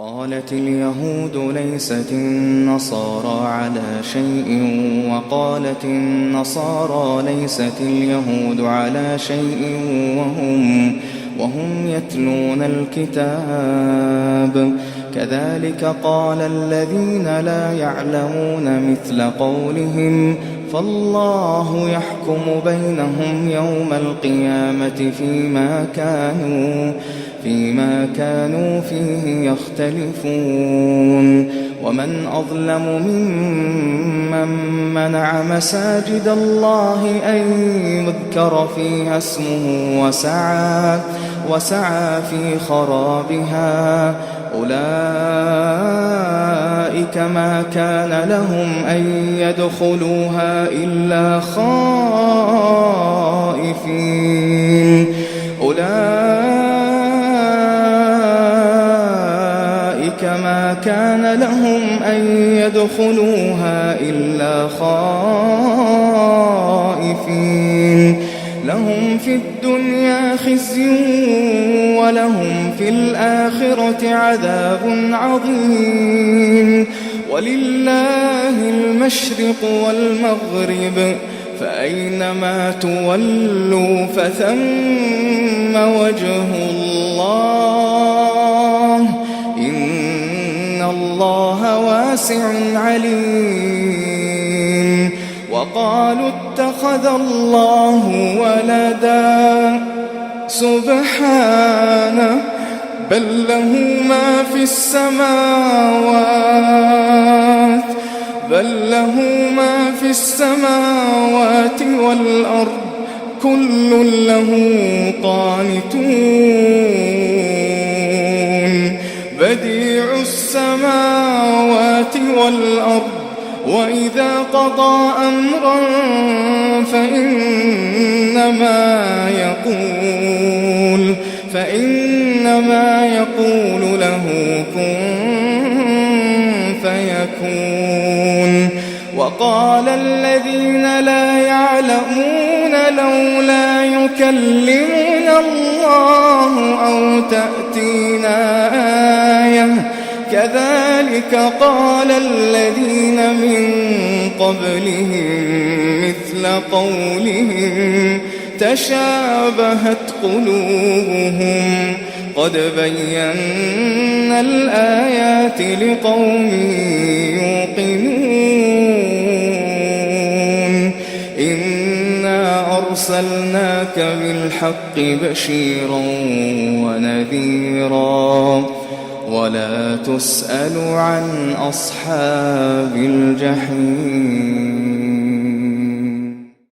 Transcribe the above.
وقالت اليهود ليست النصارى على شيء وقالت النصارى ليست اليهود على شيء وهم يتلون الكتاب كذلك قال الذين لا يعلمون مثل قولهم فالله يحكم بينهم يوم القيامة فيما كانوا فيه يختلفون ومن أظلم ممن منع مساجد الله أن يذكر فيها اسمه وسعى في خرابها أولئك ما كان لهم أن يدخلوها إلا خائفين ما كان لهم أن يدخلوها إلا خائفين لهم في الدنيا خزي ولهم في الآخرة عذاب عظيم ولله المشرق والمغرب فأينما تولوا فثم وجه الله إن الله واسع عليم وقالوا اتخذ الله ولدا سبحانه بل له ما في السماوات والأرض كل له قانتون بديع السماوات والأرض وإذا قضى أمرا فإنما يقول له كن فيكون وقال الذين لا يعلمون لولا يكلمنا الله أو تأتينا آية كذلك قال الذين من قبلهم مثل قولهم تشابهت قلوبهم قد بينا الآيات لقوم يوقنون إنا أرسلناك بالحق بشيرا ونذيرا ولا تسأل عن أصحاب الجحيم.